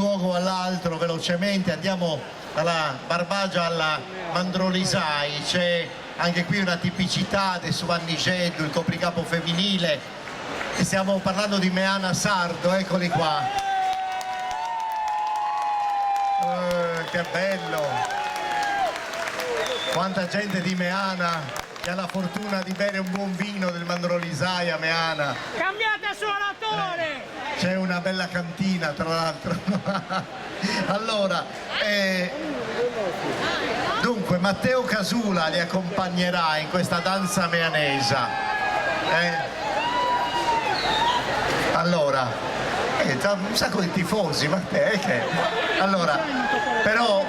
luogo all'altro velocemente, andiamo dalla Barbagia alla Mandrolisai, c'è anche qui una tipicità del Suvannigeddu, il copricapo femminile, e stiamo parlando di Meana Sardo, eccoli qua. Che bello! Quanta gente di Meana che ha la fortuna di bere un buon vino del Mandrolisai a Meana. Cambiate suonatore! C'è una bella cantina, tra l'altro. Allora, dunque Matteo Casula li accompagnerà in questa danza meanesa. Allora, c'ha un sacco di tifosi, Matteo, allora, però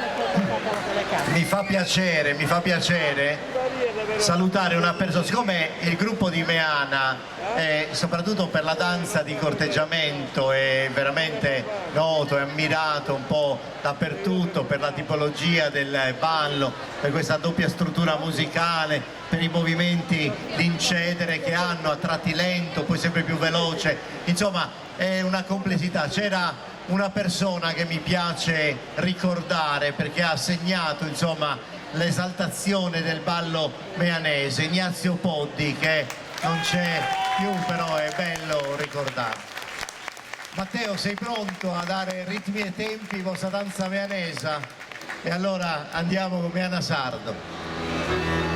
mi fa piacere salutare una persona, siccome il gruppo di Meana, soprattutto per la danza di corteggiamento, è veramente noto e ammirato un po' dappertutto per la tipologia del ballo, per questa doppia struttura musicale, per i movimenti di incedere che hanno a tratti lento, poi sempre più veloce, insomma è una complessità. C'era una persona che mi piace ricordare perché ha segnato insomma l'esaltazione del ballo meanese, Ignazio Poddi, che non c'è più, però è bello ricordare. Matteo, sei pronto a dare ritmi e tempi in vostra danza meanesa? E allora andiamo con Meana Sardo.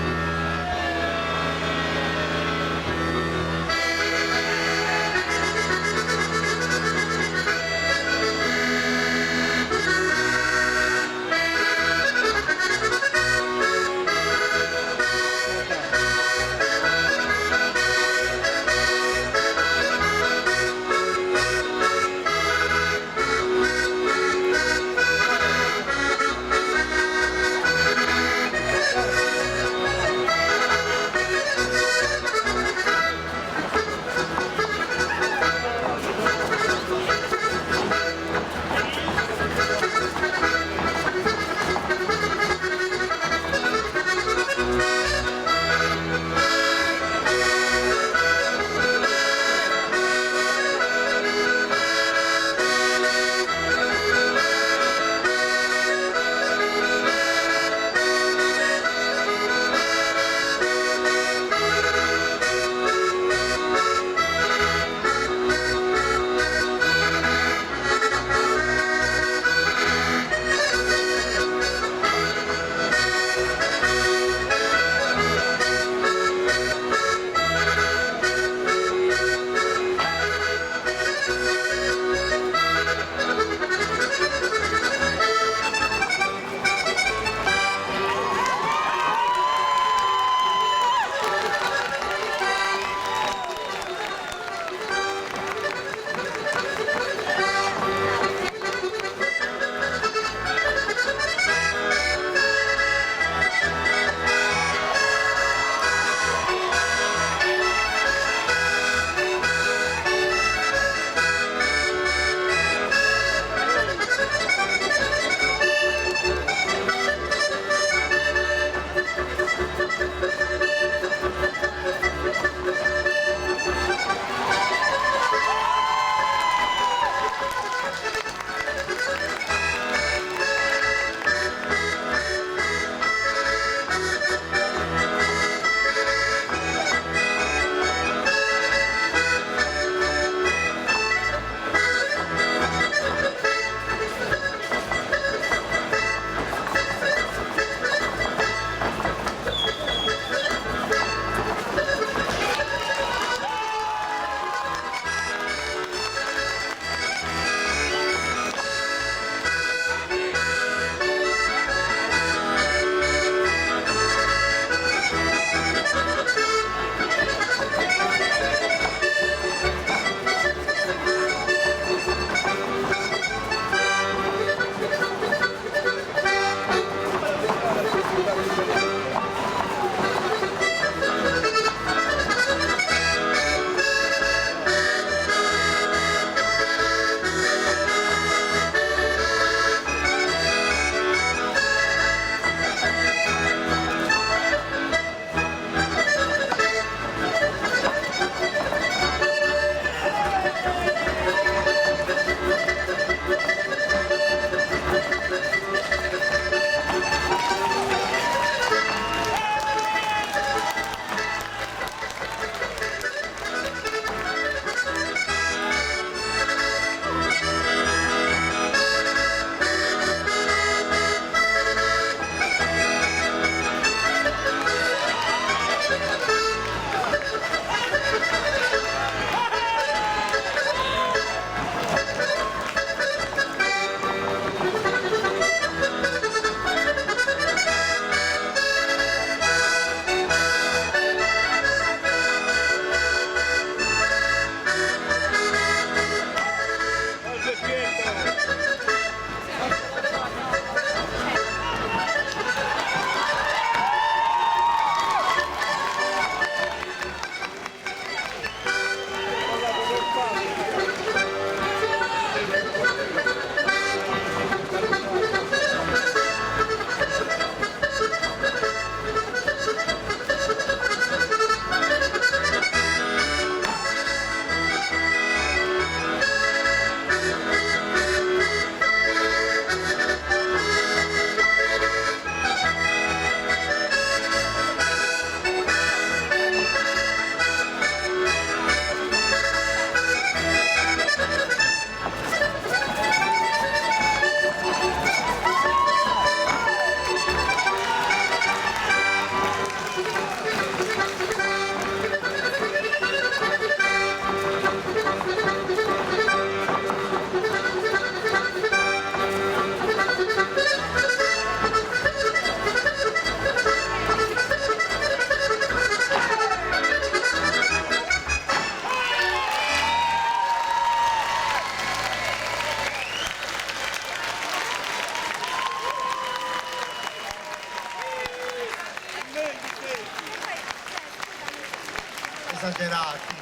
esagerati.